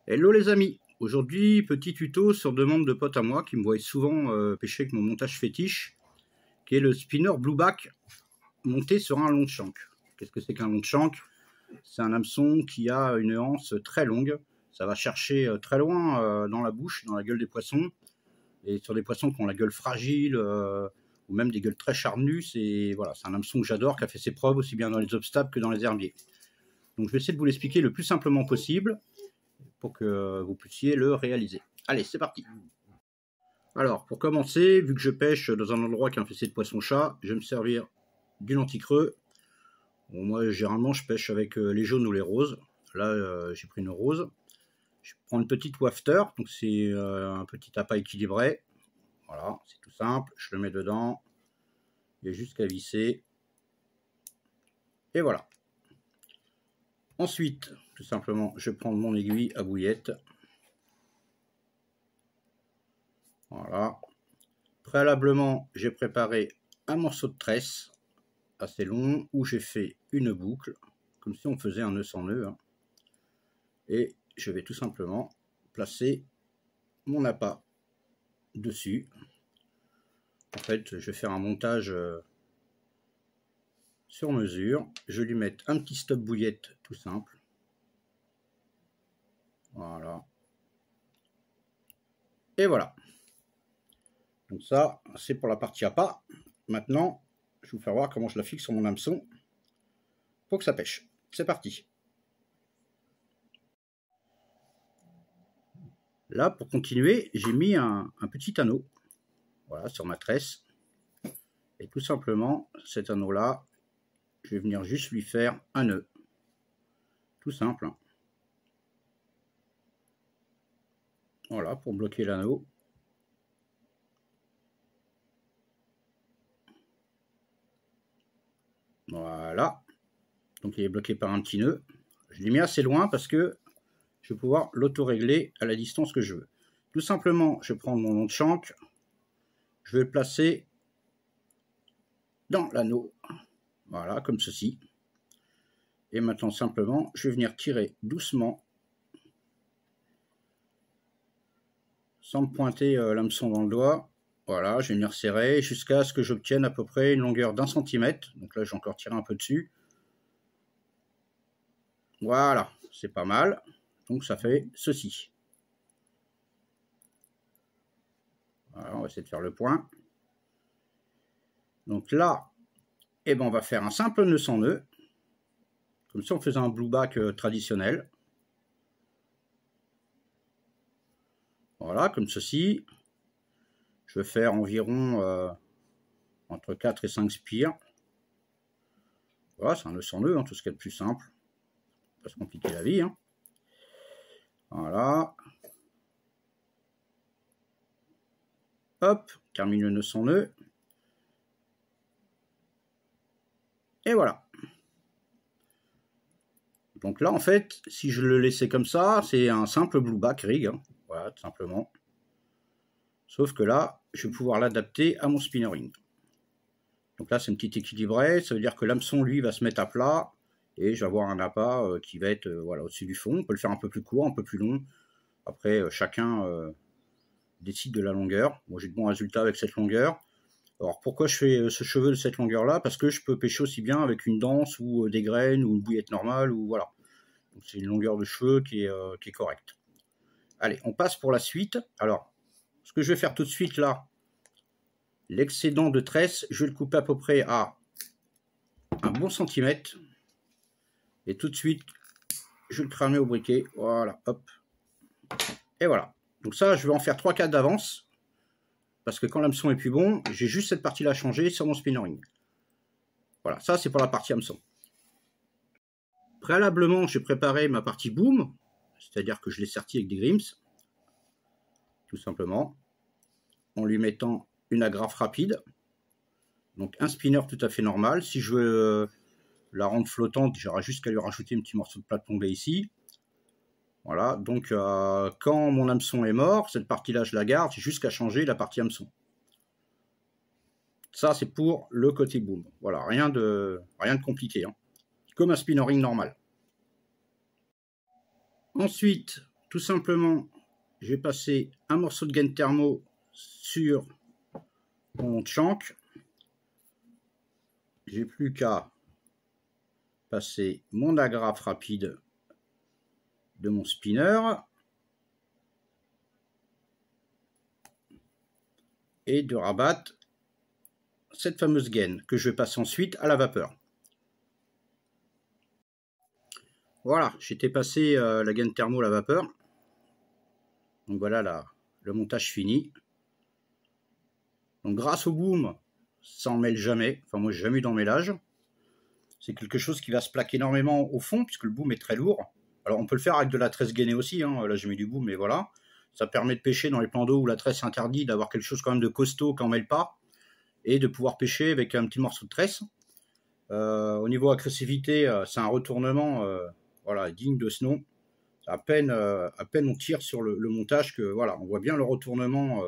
Hello les amis, aujourd'hui petit tuto sur demande de potes à moi qui me voient souvent pêcher avec mon montage fétiche, qui est le spinner blueback monté sur un long shank. Qu'est-ce que c'est qu'un long shank? C'est un hameçon qui a une anse très longue, ça va chercher très loin dans la bouche, dans la gueule des poissons, et sur des poissons qui ont la gueule fragile ou même des gueules très charnues, c'est voilà, un hameçon que j'adore, qui a fait ses preuves aussi bien dans les obstacles que dans les herbiers. Donc je vais essayer de vous l'expliquer le plus simplement possible pour que vous puissiez le réaliser. Allez, c'est parti. Alors, pour commencer, vu que je pêche dans un endroit qui est infesté de poissons-chats, je vais me servir du lenticreux. Bon, moi, généralement, je pêche avec les jaunes ou les roses. Là, j'ai pris une rose. Je prends une petite wafter, donc c'est un petit appât équilibré. Voilà, c'est tout simple. Je le mets dedans. Il y a juste qu'à visser. Et voilà. Ensuite, tout simplement, je vais prendre mon aiguille à bouillette. Voilà. Préalablement, j'ai préparé un morceau de tresse assez long où j'ai fait une boucle, comme si on faisait un nœud sans nœud. Hein. Et je vais tout simplement placer mon appât dessus. En fait, je vais faire un montage sur mesure. Je vais lui mettre un petit stop bouillette tout simple. Voilà. Et voilà. Donc ça, c'est pour la partie appât. Maintenant, je vais vous faire voir comment je la fixe sur mon hameçon pour que ça pêche. C'est parti. Là, pour continuer, j'ai mis un petit anneau, voilà, sur ma tresse. Et tout simplement, cet anneau-là, je vais venir juste lui faire un nœud. Tout simple. Voilà, pour bloquer l'anneau. Voilà. Donc il est bloqué par un petit nœud. Je l'ai mis assez loin parce que je vais pouvoir l'auto-régler à la distance que je veux. Tout simplement, je vais prendre mon long de shank. Je vais le placer dans l'anneau. Voilà, comme ceci. Et maintenant, simplement, je vais venir tirer doucement, sans me pointer l'hameçon dans le doigt. Voilà, je vais venir serrer jusqu'à ce que j'obtienne à peu près une longueur d'1 centimètre. Donc là, j'ai encore tiré un peu dessus. Voilà, c'est pas mal. Donc ça fait ceci. Voilà, on va essayer de faire le point. Donc là, eh ben, on va faire un simple nœud sans nœud. Comme si on faisait un blueback traditionnel. Voilà, comme ceci. Je vais faire environ entre 4 et 5 spires. Voilà, c'est un nœud sans nœud, hein, tout ce qui est le plus simple. Pas se compliquer la vie. Hein. Voilà. Hop, termine le nœud sans nœud. Et voilà. Donc là, en fait, si je le laissais comme ça, c'est un simple blueback rig. Hein. Voilà, tout simplement. Sauf que là, je vais pouvoir l'adapter à mon spinner ring. Donc là, c'est une petite équilibrée. Ça veut dire que l'hameçon, lui, va se mettre à plat. Et je vais avoir un appât qui va être voilà, au-dessus du fond. On peut le faire un peu plus court, un peu plus long. Après, chacun décide de la longueur. Moi, j'ai de bons résultats avec cette longueur. Alors, pourquoi je fais ce cheveu de cette longueur-là? Parce que je peux pêcher aussi bien avec une danse ou des graines ou une bouillette normale. Ou voilà. C'est une longueur de cheveux qui est correcte. Allez, on passe pour la suite. Alors, ce que je vais faire tout de suite là, l'excédent de tresse, je vais le couper à peu près à un bon centimètre. Et tout de suite, je vais le cramer au briquet. Voilà, hop. Et voilà. Donc ça, je vais en faire 3-4 d'avance. Parce que quand l'hameçon est plus bon, j'ai juste cette partie-là à changer sur mon spinner ring. Voilà, ça c'est pour la partie hameçon. Préalablement, j'ai préparé ma partie boom. C'est-à-dire que je l'ai serti avec des grims. Tout simplement. En lui mettant une agrafe rapide. Donc un spinner tout à fait normal. Si je veux la rendre flottante, j'aurai juste qu'à lui rajouter un petit morceau de plate tombé ici. Voilà, donc quand mon hameçon est mort, cette partie-là je la garde, j'ai juste qu'à changer la partie hameçon. Ça c'est pour le côté boom. Voilà, rien de compliqué. Hein. Comme un spinner ring normal. Ensuite, tout simplement, je vais passer un morceau de gaine thermo sur mon shank. J'ai plus qu'à passer mon agrafe rapide de mon spinner et de rabattre cette fameuse gaine que je vais passer ensuite à la vapeur. Voilà, j'étais passé la gaine thermo à la vapeur. Donc voilà le montage fini. Donc grâce au boom, ça en mêle jamais. Enfin moi j'ai jamais eu d'emmêlage. C'est quelque chose qui va se plaquer énormément au fond puisque le boom est très lourd. Alors on peut le faire avec de la tresse gainée aussi. Hein. Là j'ai mis du boom, mais voilà. Ça permet de pêcher dans les plans d'eau où la tresse est interdite, d'avoir quelque chose quand même de costaud qui n'en mêle pas. Et de pouvoir pêcher avec un petit morceau de tresse. Au niveau agressivité, c'est un retournement voilà, digne de ce nom. À peine on tire sur le montage que voilà, on voit bien le retournement.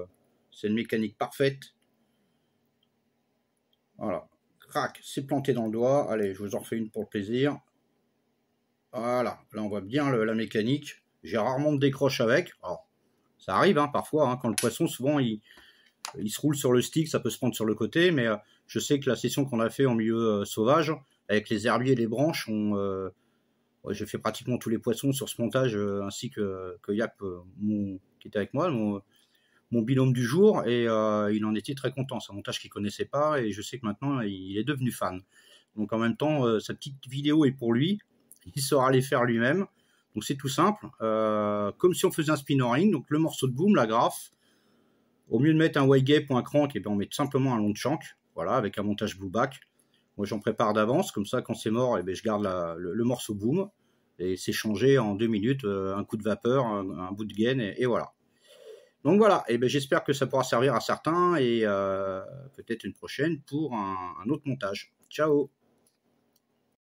C'est une mécanique parfaite. Voilà, crac, c'est planté dans le doigt. Allez, je vous en refais une pour le plaisir. Voilà, là on voit bien la mécanique. J'ai rarement de décroche avec. Alors, ça arrive hein, parfois, hein, quand le poisson, souvent, il se roule sur le stick, ça peut se prendre sur le côté, mais je sais que la session qu'on a fait en milieu sauvage, avec les herbiers et les branches, j'ai fait pratiquement tous les poissons sur ce montage, ainsi que Yap, qui était avec moi, mon binôme du jour, et il en était très content. C'est un montage qu'il ne connaissait pas, et je sais que maintenant, il est devenu fan. Donc en même temps, sa petite vidéo est pour lui, il saura les faire lui-même. Donc c'est tout simple, comme si on faisait un spinning, donc le morceau de boom, la graffe. Au mieux de mettre un Y-Gape ou un crank, et bien on met tout simplement un long shank, voilà, avec un montage blueback. Moi j'en prépare d'avance, comme ça quand c'est mort, et bien je garde le morceau boom, et c'est changé en 2 minutes, un coup de vapeur, un bout de gaine, et voilà. Donc voilà, et bien j'espère que ça pourra servir à certains, et peut-être une prochaine pour un autre montage. Ciao!